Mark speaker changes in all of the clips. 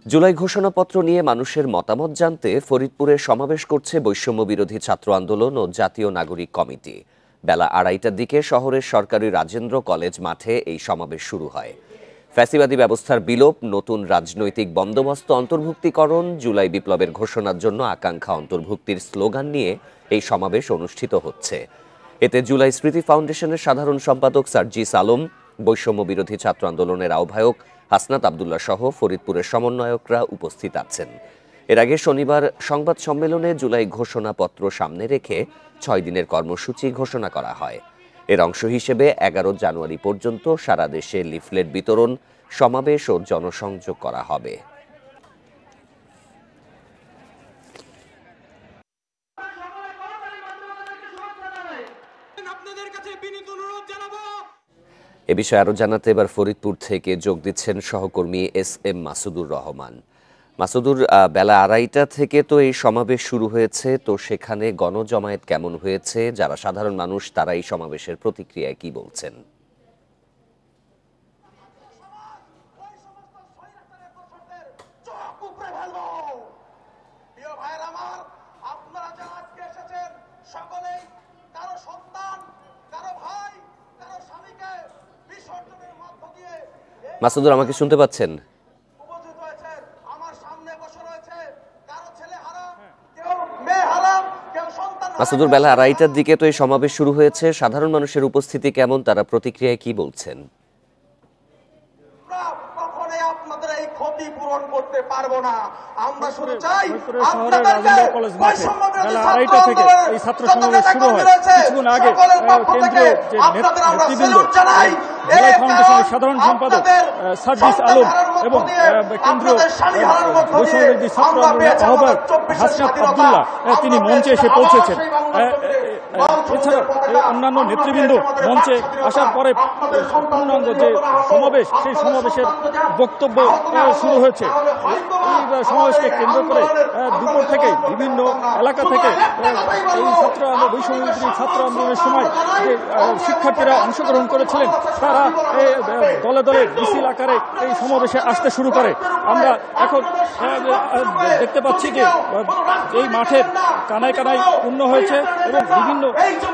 Speaker 1: জুলাই ঘোষণাপত্র নিয়ে মানুষের মতামত জানতে ফরিদপুরে সমাবেশ করছে বৈষম্য বিরোধী ছাত্র আন্দোলন ও জাতীয় নাগরিক কমিটি। বেলা 2:30টার দিকে শহরের সরকারি রাজেন্দ্র কলেজ মাঠে এই সমাবেশ শুরু হয়। ফ্যাসিবাদী ব্যবস্থার বিলোপ, নতুন রাজনৈতিক বন্দোবস্ত অন্তর্ভুক্তিকরণ, জুলাই বিপ্লবের ঘোষণার জন্য আকাঙ্ক্ষা অন্তর্ভুক্তির স্লোগান নিয়ে এই সমাবেশ অনুষ্ঠিত হচ্ছে। এতে জুলাই স্মৃতি ফাউন্ডেশনের সাধারণ সম্পাদক সার্জিস আলম, বৈষম্য বিরোধী ছাত্র আন্দোলনের আহ্বায়ক হাসনাত আব্দুল্লাহ সহ ফরিদপুরের সমন্বয়করা উপস্থিত আছেন। এর আগে শনিবার সংবাদ সম্মেলনে জুলাই ঘোষণাপত্র সামনে রেখে 6 দিনের কর্মসূচি ঘোষণা করা হয়। এর অংশ হিসেবে 11 জানুয়ারি পর্যন্ত সারা দেশে লিফলেট বিতরণ, সমাবেশ ও জনসংযোগ করা হবে। এ বিষয়ে আরো জানাতে এবার ফরিদপুর থেকে যোগ দিচ্ছেন সহকর্মী SM মাসুদুর রহমান। মাসুদুর, বেলা 2:30টা থেকে তো এই সমাবেশ শুরু হয়েছে, তো সেখানে গণজমায়েত কেমন হয়েছে? যারা সাধারণ মানুষ তারা এই সমাবেশের প্রতিক্রিয়ায় কি বলছেন? মাসুদুর, আমাকে শুনতে পাচ্ছেন? মাসুদুর, বেলা 2:30টার দিকে তো এই সমাবেশ শুরু হয়েছে, সাধারণ মানুষের উপস্থিতি কেমন, তারা প্রতিক্রিয়ায় কি বলছেন?
Speaker 2: করতে পারবো না, আমরা শুধু চাই শহরের রাজেন্দ্র কলেজ মাঠে বেলা 2:30 থেকে এই ছাত্র সমাবেশ শুরু হয়। কিছুক্ষণ আগে কেন্দ্রীয় যে নেতৃবৃন্দ, জুলাই ফাউন্ডেশনের সাধারণ সম্পাদক সার্জিস আলম এবং কেন্দ্রীয় বৈষম্য বিরোধী ছাত্র আন্দোলনের আহ্বায়ক হাসনাত আব্দুল্লাহ তিনি মঞ্চে এসে পৌঁছেছেন। এছাড়া অন্যান্য নেতৃবৃন্দ মঞ্চে আসার পরে পূর্ণাঙ্গ যে সমাবেশ, সেই সমাবেশের বক্তব্য শুরু হয়েছে। এই সমাবেশকে কেন্দ্র করে দুপুর থেকে বিভিন্ন এলাকা থেকে এই বৈষম্য বিরোধী ছাত্র আন্দোলনের সময় যে শিক্ষার্থীরা অংশগ্রহণ করেছিলেন তারা দলে দলে মিছিল আকারে এই সমাবেশে আসতে শুরু করে। আমরা এখন দেখতে পাচ্ছি যে এই মাঠের কানায় কানায় পূর্ণ হয়েছে এবং বিভিন্ন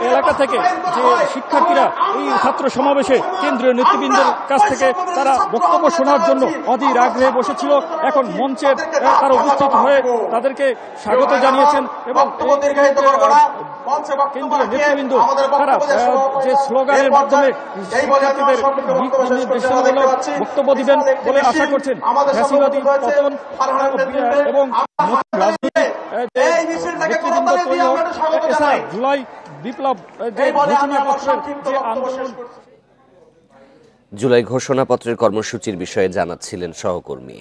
Speaker 2: এলাকা থেকে যে শিক্ষার্থীরা এই ছাত্র সমাবেশে কেন্দ্রীয় নেতৃবৃন্দের কাছ থেকে তারা বক্তব্য শোনার জন্য অধীর আগ্রহে বসেছিল, এখন মঞ্চের তারা উপস্থিত হয়ে তাদেরকে স্বাগত জানিয়েছেন এবং কেন্দ্রীয় নেতৃবৃন্দ তারা যে স্লোগানের মাধ্যমে শিক্ষার্থীদের নির্দেশনামূলক বক্তব্য দিবেন বলে আশা করছেন। ফ্যাসিবাদী পতন এবং নতুন রাজনৈতিক নেতৃবৃন্দ তৈরি হোক, এছাড়া জুলাই বিপ্লব যে ঘোষণাপত্রের যে আন্দোলন।
Speaker 1: জুলাই ঘোষণাপত্রের কর্মসূচির বিষয়ে জানাচ্ছিলেন সহকর্মী।